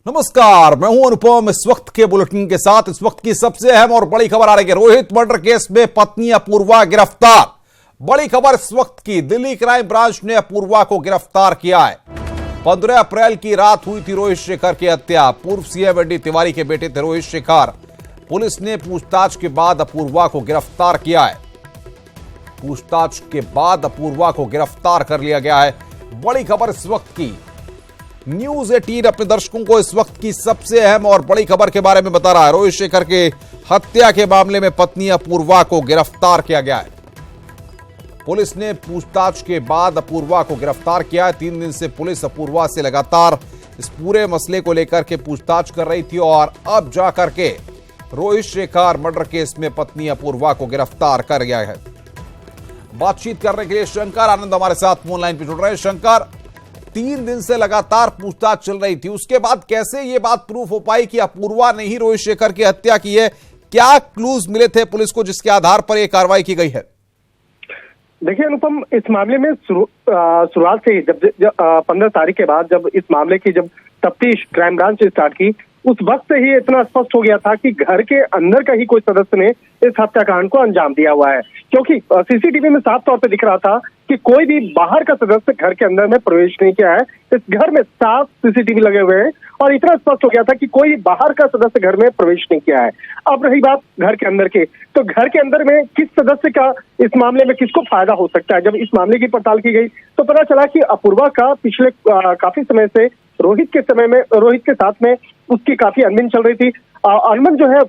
नमस्कार, मैं हूं अनुपम। इस वक्त के बुलेटिन के साथ इस वक्त की सबसे अहम और बड़ी खबर आ रही है। रोहित मर्डर केस में पत्नी अपूर्वा गिरफ्तार। बड़ी खबर इस वक्त की, दिल्ली क्राइम ब्रांच ने अपूर्वा को गिरफ्तार किया है। 15 अप्रैल की रात हुई थी रोहित शेखर की हत्या। पूर्व सीएम एडी तिवारी के बेटे थे रोहित शेखर। पुलिस ने पूछताछ के बाद अपूर्वा को गिरफ्तार किया है। पूछताछ के बाद अपूर्वा को गिरफ्तार कर लिया गया है। बड़ी खबर इस वक्त की। न्यूज 18 अपने दर्शकों को इस वक्त की सबसे अहम और बड़ी खबर के बारे में बता रहा है। रोहित शेखर के हत्या के मामले में पत्नी अपूर्वा को गिरफ्तार किया गया है। पुलिस ने पूछताछ के बाद अपूर्वा को गिरफ्तार किया है। 3 दिन से पुलिस अपूर्वा से लगातार इस पूरे मसले को लेकर के पूछताछ कर रही थी और अब जाकर के रोहित शेखर मर्डर केस में पत्नी अपूर्वा को गिरफ्तार कर गया है। बातचीत करने के लिए शंकर आनंद हमारे साथ फोन लाइन पर जुड़ रहे हैं। शंकर, 3 दिन से लगातार पूछताछ चल रही थी, उसके बाद कैसे ये बात प्रूफ हो पाई कि अपूर्वा ने ही रोहित शेखर की हत्या की है? क्या क्लूज मिले थे पुलिस को जिसके आधार पर यह कार्रवाई की गई है? देखिए अनुपम, इस मामले में शुरुआत से ही जब 15 तारीख के बाद जब इस मामले की जब तफ्तीश क्राइम ब्रांच ने स्टार्ट की, उस वक्त से ही इतना स्पष्ट हो गया था कि घर के अंदर का ही कोई सदस्य ने इस हत्याकांड को अंजाम दिया हुआ है। क्योंकि सीसीटीवी में साफ तौर पर दिख रहा था कि कोई भी बाहर का सदस्य घर के अंदर में प्रवेश नहीं किया है। इस घर में साफ सीसीटीवी लगे हुए हैं और इतना स्पष्ट हो गया था कि कोई बाहर का सदस्य घर में प्रवेश नहीं किया है। अब रही बात घर के अंदर के, तो घर के अंदर में किस सदस्य का इस मामले में किसको फायदा हो सकता है? जब इस मामले की पड़ताल की गई तो पता चला कि अपूर्वा का पिछले काफी समय से रोहित के साथ में उसकी काफी अनबन चल रही थी। अनबन जो है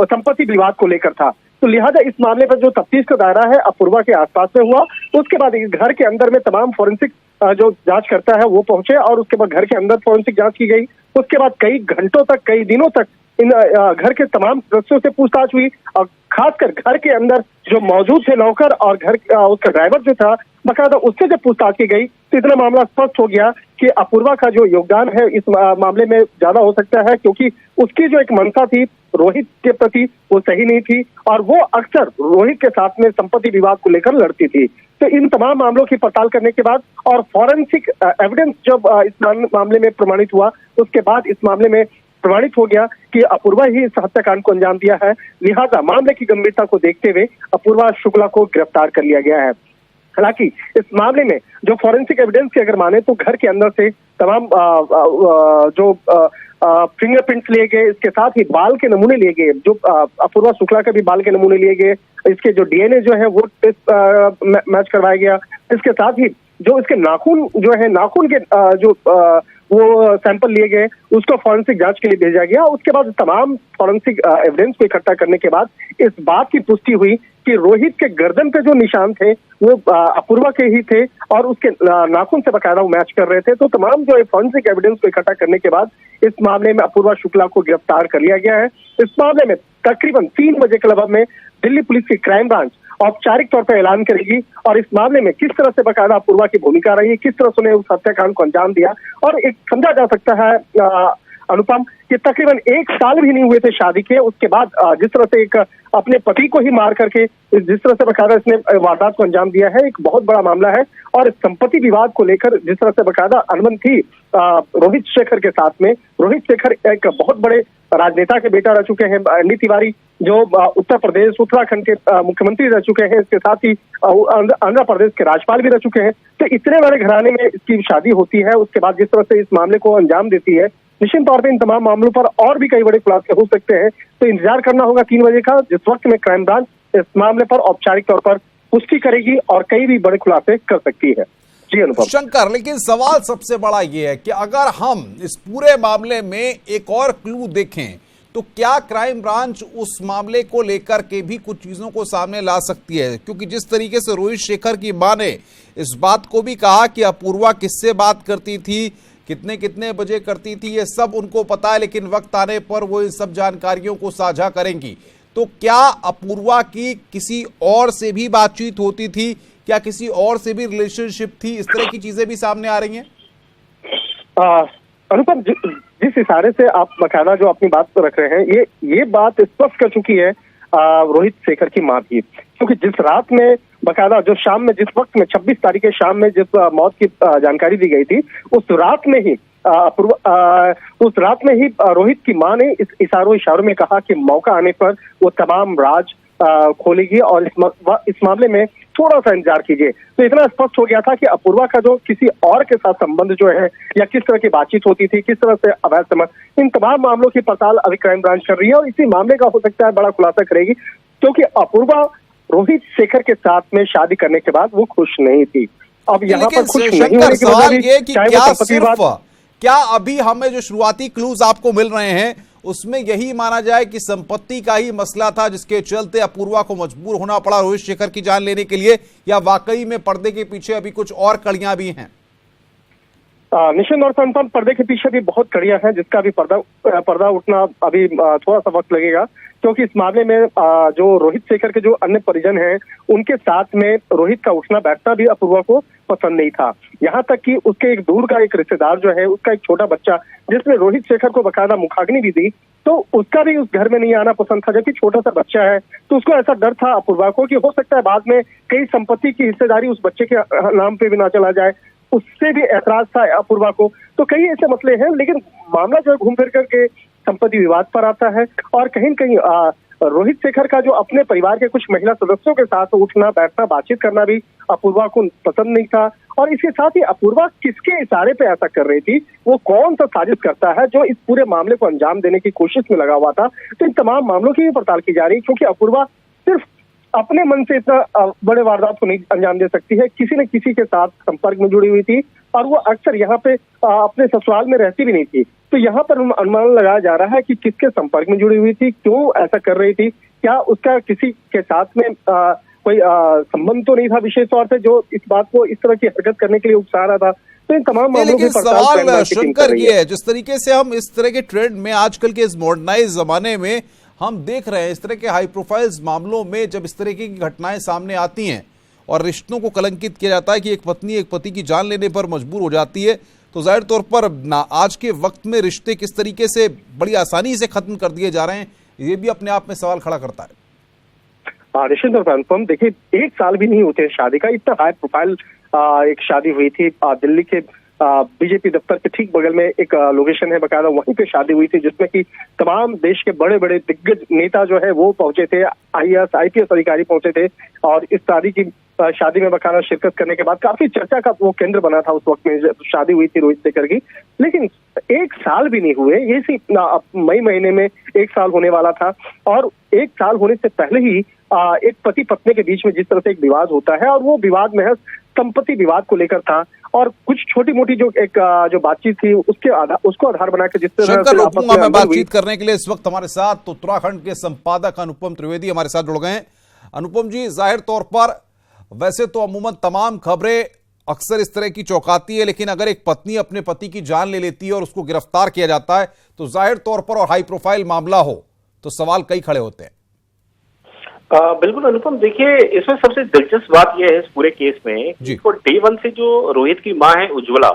संपत्ति विवाद को लेकर था, तो लिहाजा इस मामले पर जो तफ्तीश का दायरा है अपूर्वा के आसपास में हुआ। उसके बाद घर के अंदर में तमाम फोरेंसिक जो जांच करता है वो पहुंचे और उसके बाद घर के अंदर फोरेंसिक जांच की गई। उसके बाद कई घंटों तक, कई दिनों तक इन घर के तमाम सदस्यों से पूछताछ हुई और खासकर घर के अंदर जो मौजूद थे नौकर और घर उसका ड्राइवर जो था बकायदा, उससे जब पूछताछ की गई तो इतना मामला स्पष्ट हो गया कि अपूर्वा का जो योगदान है इस मामले में ज्यादा हो सकता है, क्योंकि उसकी जो एक मंशा थी रोहित के प्रति वो सही नहीं थी और वो अक्सर रोहित के साथ में संपत्ति विवाद को लेकर लड़ती थी। तो इन तमाम मामलों की पड़ताल करने के बाद और फॉरेंसिक एविडेंस जब इस मामले में प्रमाणित हुआ, उसके बाद इस मामले में प्रमाणित हो गया कि अपूर्वा ही इस हत्याकांड को अंजाम दिया है। लिहाजा मामले की गंभीरता को देखते हुए अपूर्वा शुक्ला को गिरफ्तार कर लिया गया है। हालांकि इस मामले में जो फॉरेंसिक एविडेंस की अगर माने तो घर के अंदर से तमाम जो फिंगरप्रिंट्स लिए गए, इसके साथ ही बाल के नमूने लिए गए, जो अपूर्वा शुक्ला के भी बाल के नमूने लिए गए। इसके जो डीएनए जो है वो टेस्ट मैच करवाया गया। इसके साथ ही जो इसके नाखून जो है, नाखून के जो वो सैंपल लिए गए, उसको फॉरेंसिक जांच के लिए भेजा गया। उसके बाद तमाम फॉरेंसिक एविडेंस को इकट्ठा करने के बाद इस बात की पुष्टि हुई कि रोहित के गर्दन पे जो निशान थे वो अपूर्वा के ही थे और उसके नाखून से बकायदा वो मैच कर रहे थे। तो तमाम जो फॉरेंसिक एविडेंस को इकट्ठा करने के बाद इस मामले में अपूर्वा शुक्ला को गिरफ्तार कर लिया गया है। इस मामले में तकरीबन 3 बजे के लगभग में दिल्ली पुलिस की क्राइम ब्रांच औपचारिक तौर पर ऐलान करेगी और इस मामले में किस तरह से बकायदा अपूर्वा की भूमिका रही, किस तरह से उन्हें उस हत्याकांड को अंजाम दिया। और एक समझा जा सकता है अनुपम कि तकरीबन 1 साल भी नहीं हुए थे शादी के, उसके बाद जिस तरह से एक अपने पति को ही मार करके जिस तरह से बकायदा इसने वारदात को अंजाम दिया है, एक बहुत बड़ा मामला है। और संपत्ति विवाद को लेकर जिस तरह से बकायदा अनबन थी रोहित शेखर के साथ में, रोहित शेखर एक बहुत बड़े राजनेता के बेटा रह चुके हैं। एडी तिवारी जो उत्तर प्रदेश उत्तराखंड के मुख्यमंत्री रह चुके हैं, इसके साथ ही आंध्र प्रदेश के राज्यपाल भी रह चुके हैं। तो इतने बड़े घराने में इसकी शादी होती है, उसके बाद जिस तरह से इस मामले को अंजाम देती है, निश्चित तौर पर इन तमाम मामलों पर और भी कई बड़े खुलासे हो सकते हैं। तो इंतजार करना होगा 3 बजे का, जिस वक्त में क्राइम ब्रांच इस मामले पर औपचारिक तौर पर पुष्टि करेगी और कई भी बड़े खुलासे कर सकती है। जी अनुपम। शंकर, लेकिन सवाल सबसे बड़ा ये है कि अगर हम इस पूरे मामले में एक और क्लू देखें तो क्या क्राइम ब्रांच उस मामले को लेकर के भी कुछ चीजों को सामने ला सकती है? क्योंकि जिस तरीके से रोहित शेखर की मां ने इस बात को भी कहा कि अपूर्वा किससे बात करती थी, कितने कितने बजे करती थी, ये सब उनको पता है, लेकिन वक्त आने पर वो इन सब जानकारियों को साझा करेंगी। तो क्या अपूर्वा की किसी और से भी बातचीत होती थी? क्या किसी और से भी रिलेशनशिप थी? इस तरह की चीजें भी सामने आ रही हैं। अनुपम, जिस इशारे से आप बकायदा जो अपनी बात रख रहे हैं, ये बात स्पष्ट कर चुकी है रोहित शेखर की मां भी, क्योंकि जिस रात में बकायदा जो शाम में जिस वक्त में 26 तारीख के शाम में जिस मौत की जानकारी दी गई थी, उस रात में ही अपूर्वा उस रात में ही रोहित की मां ने इस इशारों में कहा कि मौका आने पर वो तमाम राज खोलेगी और इस मामले में थोड़ा सा इंतजार कीजिए। तो इतना स्पष्ट हो गया था कि अपूर्वा का जो किसी और के साथ संबंध जो है या किस तरह की बातचीत होती थी, किस तरह से अवैध संबंध, इन तमाम मामलों की पड़ताल अभी क्राइम ब्रांच कर रही है और इसी मामले का हो सकता है बड़ा खुलासा करेगी, क्योंकि अपूर्वा रोहित शेखर के साथ में शादी करने के बाद वो खुश नहीं थी। अब यहाँ पर खुश नहीं होने की वजह भी चाहे वो क्या अभी हमें जो शुरुआती क्लूज आपको मिल रहे हैं उसमें यही माना जाए कि संपत्ति का ही मसला था जिसके चलते अपूर्वा को मजबूर होना पड़ा रोहित शेखर की जान लेने के लिए, या वाकई में पर्दे के पीछे अभी कुछ और कड़ियां भी हैं? निश्चित तौर पर पर्दे के पीछे भी बहुत कड़ियां हैं जिसका भी पर्दा उठना अभी थोड़ा सा वक्त लगेगा, क्योंकि इस मामले में जो रोहित शेखर के जो अन्य परिजन हैं उनके साथ में रोहित का उठना बैठना भी अपूर्वा को पसंद नहीं था। यहाँ तक कि उसके एक दूर का एक रिश्तेदार जो है, उसका एक छोटा बच्चा जिसने रोहित शेखर को बकायदा मुखाग्नि भी दी, तो उसका भी उस घर में नहीं आना पसंद था, जबकि छोटा सा बच्चा है। तो उसको ऐसा डर था अपूर्वा को कि हो सकता है बाद में कई संपत्ति की हिस्सेदारी उस बच्चे के नाम पे भी ना चला जाए, उससे भी ऐतराज था अपूर्वा को। तो कई ऐसे मसले हैं, लेकिन मामला जो घूम फिर करके संपत्ति विवाद पर आता है और कहीं न कहीं रोहित शेखर का जो अपने परिवार के कुछ महिला सदस्यों के साथ उठना बैठना बातचीत करना भी अपूर्वा को पसंद नहीं था। और इसके साथ ही अपूर्वा किसके इशारे पे ऐसा कर रही थी, वो कौन सा साजिश करता है जो इस पूरे मामले को अंजाम देने की कोशिश में लगा हुआ था, तो इन तमाम मामलों की भी पड़ताल की जा रही है, क्योंकि अपूर्वा सिर्फ अपने मन से इतना बड़े वारदात को नहीं अंजाम दे सकती है, किसी न किसी के साथ संपर्क में जुड़ी हुई थी और वो अक्सर यहाँ पे अपने ससुराल में रहती भी नहीं थी। तो यहाँ पर अनुमान लगाया जा रहा है कि किसके संपर्क में जुड़ी हुई थी, क्यों ऐसा कर रही थी, क्या उसका किसी के साथ में कोई संबंध तो नहीं था विशेष तौर से जो इस बात को इस तरह की हरकत करने के लिए उकसा रहा था। तो इन तमाम मामलों की सवाल शंकर ये है, जिस तरीके से हम इस तरह के ट्रेंड में आजकल के इस मॉडर्नाइज जमाने में हम देख रहे हैं, इस तरह के हाई प्रोफाइल मामलों में जब इस तरह की घटनाएं सामने आती हैं और रिश्तों को कलंकित किया जाता है कि एक पत्नी एक पति की जान लेने पर मजबूर हो जाती है, तो जाहिर तौर पर आज के वक्त में रिश्ते किस तरीके से बड़ी आसानी से खत्म कर दिए जा रहे हैं, ये भी अपने आप में सवाल खड़ा करता है। निश्चित तौर पर अनुपम, देखिए 1 साल भी नहीं होते शादी का, इतना हाई प्रोफाइल एक शादी हुई थी दिल्ली के बीजेपी दफ्तर के ठीक बगल में एक लोकेशन है बकायदा, वहीं पे शादी हुई थी जिसमें कि तमाम देश के बड़े बड़े दिग्गज नेता जो है वो पहुंचे थे, IAS IPS अधिकारी पहुंचे थे और इस शादी में बकायदा शिरकत करने के बाद काफी चर्चा का वो केंद्र बना था उस वक्त में जब शादी हुई थी रोहित शेखर की। लेकिन 1 साल भी नहीं हुए, ये मई महीने में 1 साल होने वाला था और 1 साल होने से पहले ही एक पति पत्नी के बीच में जिस तरह से एक विवाद होता है और वो विवाद महज संपत्ति विवाद को लेकर था और कुछ छोटी मोटी जो बातचीत थी उसको आधार बनाकर जिस तरह से मैं बातचीत करने के लिए इस वक्त हमारे साथ तो उत्तराखंड के संपादक अनुपम त्रिवेदी हमारे साथ जुड़ गए हैं। अनुपम जी, जाहिर तौर पर वैसे तो अमूमन तमाम खबरें अक्सर इस तरह की चौंकाती है, लेकिन अगर एक पत्नी अपने पति की जान ले लेती है और उसको गिरफ्तार किया जाता है तो जाहिर तौर पर और हाई प्रोफाइल मामला हो तो सवाल कई खड़े होते हैं। बिल्कुल अनुपम, देखिए इसमें सबसे दिलचस्प बात यह है इस पूरे केस में कि डे 1 से जो रोहित की मां है उज्ज्वला,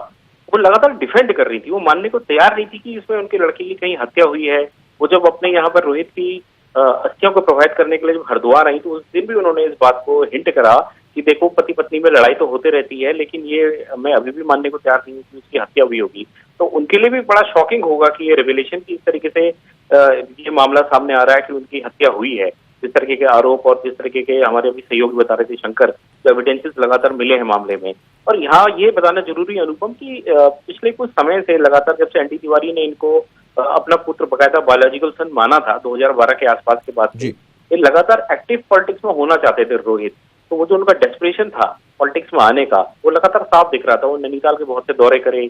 वो लगातार डिफेंड कर रही थी, वो मानने को तैयार नहीं थी कि इसमें उनके लड़के की कहीं हत्या हुई है। वो जब अपने यहाँ पर रोहित की अस्थियों को प्रोवाइड करने के लिए जब हरिद्वार आई तो उस दिन भी उन्होंने इस बात को हिंट करा कि देखो पति पत्नी में लड़ाई तो होते रहती है, लेकिन ये मैं अभी भी मानने को तैयार नहीं हूँ कि उसकी हत्या हुई होगी। तो उनके लिए भी बड़ा शॉकिंग होगा कि ये रिविलेशन की इस तरीके से ये मामला सामने आ रहा है कि उनकी हत्या हुई है। जिस तरीके के आरोप और जिस तरीके के हमारे अभी सहयोगी बता रहे थे शंकर, जो एविडेंसेस लगातार मिले हैं मामले में। और यहाँ ये बताना जरूरी है अनुपम कि पिछले कुछ समय से लगातार जब से एनडी तिवारी ने इनको अपना पुत्र बकायदा बायोलॉजिकल सन माना था 2012 के आसपास के बाद से, ये लगातार एक्टिव पॉलिटिक्स में होना चाहते थे रोहित। तो वो जो उनका डेस्परेशन था पॉलिटिक्स में आने का वो लगातार साफ दिख रहा था। वो नैनीताल के बहुत से दौरे करे,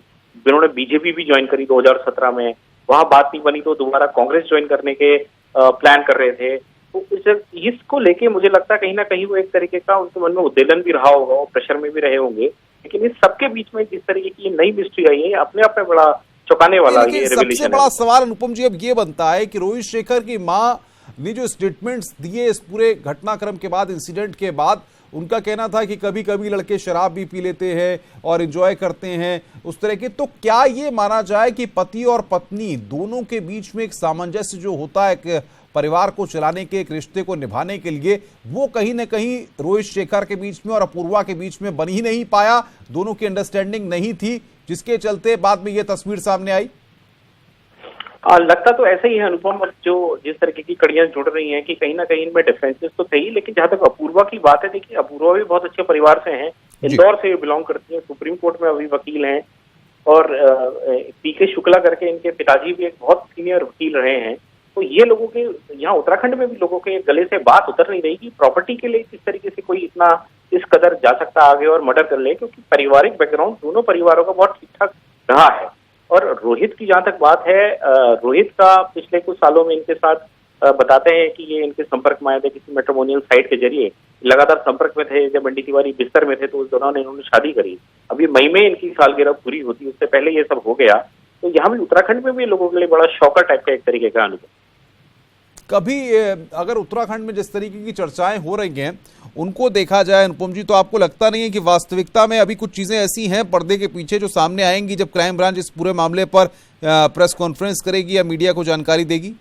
जिन्होंने बीजेपी भी ज्वाइन करी 2017 में, वहां बात नहीं बनी तो दोबारा कांग्रेस ज्वाइन करने के प्लान कर रहे थे। तो इसको लेके मुझे लगता है कहीं ना कहीं वो एक तरीके का उनके मन में उद्वेलन भी रहा होगा, वो प्रेशर में भी रहे होंगे। लेकिन इस सबके बीच में जिस तरीके की नई मिस्ट्री आई है अपने आप में बड़ा चौंकाने वाला ये सबसे बड़ा सवाल अनुपम जी अब ये बनता है कि रोहित शेखर की मां ने जो स्टेटमेंट्स दिए इस पूरे घटनाक्रम के बाद, इंसिडेंट के बाद, उनका कहना था कि कभी कभी लड़के शराब भी पी लेते हैं और एंजॉय करते हैं उस तरह के। तो क्या ये माना जाए कि पति और पत्नी दोनों के बीच में एक सामंजस्य जो होता है एक परिवार को चलाने के, एक रिश्ते को निभाने के लिए, वो कहीं ना कहीं रोहित शेखर के बीच में और अपूर्वा के बीच में बन ही नहीं पाया, दोनों की अंडरस्टैंडिंग नहीं थी, जिसके चलते बाद में ये तस्वीर सामने आई? लगता तो ऐसा ही है अनुपम, और जो जिस तरीके की कड़ियां जुड़ रही हैं कि कहीं ना कहीं इनमें डिफरेंसेस तो थे ही, लेकिन जहां तक अपूर्वा की बात है, देखिए अपूर्वा भी बहुत अच्छे परिवार से हैं, इंदौर से बिलोंग करती हैं, सुप्रीम कोर्ट में अभी वकील हैं, और पीके शुक्ला करके इनके पिताजी भी एक बहुत सीनियर वकील रहे हैं। तो ये लोगों के यहाँ उत्तराखंड में भी लोगों के गले से बात उतर नहीं रही कि प्रॉपर्टी के लिए किस तरीके से कोई इतना इस कदर जा सकता आगे और मर्डर कर ले, क्योंकि पारिवारिक बैकग्राउंड दोनों परिवारों का बहुत ठीक ठाक रहा है। और रोहित की जहां तक बात है, रोहित का पिछले कुछ सालों में इनके साथ बताते हैं कि ये इनके संपर्क में आए थे किसी मैट्रिमोनियल साइट के जरिए, लगातार संपर्क में थे। जब एनडी तिवारी बिस्तर में थे तो उस दौरान इन्होंने शादी करी। अभी मई में इनकी सालगिरह पूरी होती, उससे पहले ये सब हो गया। तो यहाँ भी उत्तराखंड में भी लोगों के लिए बड़ा शौकर टाइप का एक तरीके का अनुभव। कभी अगर उत्तराखंड में जिस तरीके की चर्चाएं हो रही हैं उनको देखा जाए अनुपम जी, तो आपको लगता नहीं है कि वास्तविकता में अभी कुछ चीजें ऐसी हैं पर्दे के पीछे जो सामने आएंगी जब क्राइम ब्रांच इस पूरे मामले पर प्रेस कॉन्फ्रेंस करेगी या मीडिया को जानकारी देगी?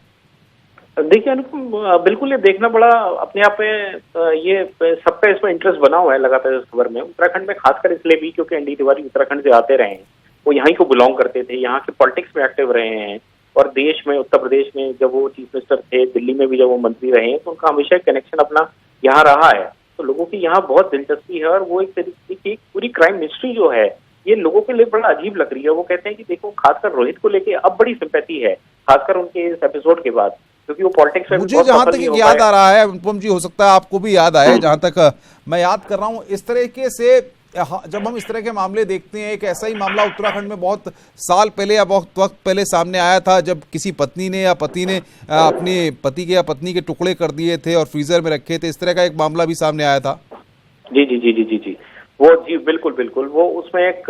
देखिए अनुपम, बिल्कुल ये देखना बड़ा अपने आप में, ये सबका इसमें इंटरेस्ट बना हुआ है लगातार इस खबर में। उत्तराखंड में खासकर इसलिए भी क्योंकि एनडी तिवारी उत्तराखंड से आते रहे हैं, वो यहाँ को बिलोंग करते थे, यहाँ के पॉलिटिक्स में एक्टिव रहे हैं, और देश में, उत्तर प्रदेश में जब वो चीफ मिनिस्टर थे, दिल्ली में भी जब वो मंत्री रहे हैं, तो उनका हमेशा कनेक्शन अपना यहाँ रहा है। तो लोगों की यहाँ बहुत दिलचस्पी है, और वो एक तरीके की पूरी क्राइम मिस्ट्री जो है ये लोगों के लिए बड़ा अजीब लग रही है। वो कहते हैं कि देखो, खासकर रोहित को लेके अब बड़ी सिंपैथी है, खासकर उनके इस एपिसोड के बाद, क्योंकि वो पॉलिटिक्स में मुझे जहां तक याद आ रहा है अनुपम जी, हो सकता है आपको भी याद आए, जहां तक मैं याद कर रहा हूं, इस तरीके से जब हम इस तरह के मामले देखते हैं, एक ऐसा ही मामला उत्तराखंड में बहुत साल पहले या बहुत वक्त पहले सामने आया था, जब किसी पत्नी ने या पति ने अपने पति के या पत्नी के टुकड़े कर दिए थे और फ्रीजर में रखे थे। इस तरह का एक मामला भी सामने आया था। जी जी जी जी जी जी वो जी बिल्कुल बिल्कुल, वो उसमें एक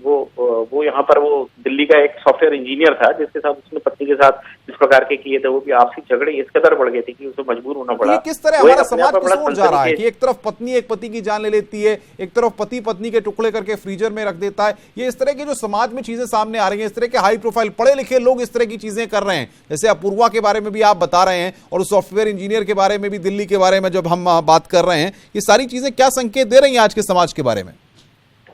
वो यहाँ पर वो दिल्ली का एक सॉफ्टवेयर इंजीनियर था जिसके साथ उसने पत्नी के साथ इस प्रकार के किए थे। वो भी आपसी झगड़े इस कदर बढ़ गए थे कि उसे मजबूर होना पड़ा। ये किस तरह हमारा समाज किस ओर जा रहा है कि एक तरफ पत्नी एक पति की जान ले लेती है, एक तरफ पति पत्नी के टुकड़े करके फ्रीजर में रख देता है। ये इस तरह की जो समाज में चीजें सामने आ रही हैं, इस तरह के हाई प्रोफाइल पढ़े लिखे लोग इस तरह की चीजें कर रहे हैं, जैसे अपूर्वा के बारे में भी आप बता रहे हैं और उस सॉफ्टवेयर इंजीनियर के बारे में भी, दिल्ली के बारे में जब हम बात कर रहे हैं, ये सारी चीजें क्या संकेत दे रही हैं आज के समाज के बारे में?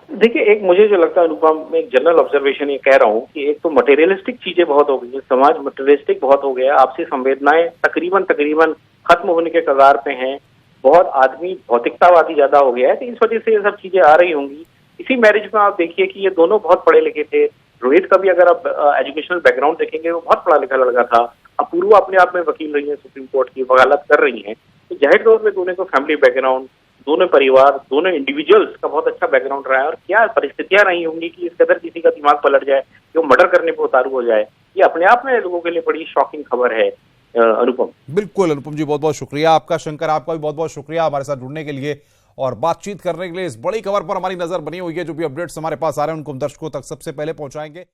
देखिए, एक मुझे जो लगता है अनुपम, मैं एक जनरल ऑब्जर्वेशन ये कह रहा हूँ कि एक तो मटेरियलिस्टिक चीजें बहुत हो गई है, समाज मटेरियलिस्टिक बहुत हो गया, आपसी संवेदनाएं तकरीबन खत्म होने के कगार पे हैं, बहुत आदमी भौतिकतावादी ज्यादा हो गया है, तो इस वजह से ये सब चीजें आ रही होंगी। इसी मैरिज में आप देखिए कि ये दोनों बहुत पढ़े लिखे थे। रोहित का भी अगर आप एजुकेशनल बैकग्राउंड देखेंगे, वो बहुत पढ़ा लिखा लड़का था। अपूर्वा अपने आप में वकील रही है, सुप्रीम कोर्ट की वकालत कर रही है, तो जाहिर तौर पर दोनों को फैमिली बैकग्राउंड, दोनों परिवार, दोनों इंडिविजुअल्स का बहुत अच्छा बैकग्राउंड रहा है। और क्या परिस्थितियां रही होंगी कि इस कदर किसी का दिमाग पलट जाए, जो मर्डर करने पर उतारू हो जाए, ये अपने आप में लोगों के लिए बड़ी शॉकिंग खबर है अनुपम। बिल्कुल अनुपम जी, बहुत बहुत शुक्रिया आपका। शंकर, आपका भी बहुत बहुत शुक्रिया हमारे साथ जुड़ने के लिए और बातचीत करने के लिए। इस बड़ी खबर पर हमारी नजर बनी हुई है, जो भी अपडेट्स हमारे पास आ रहे हैं उनको हम दर्शकों तक सबसे पहले पहुंचाएंगे।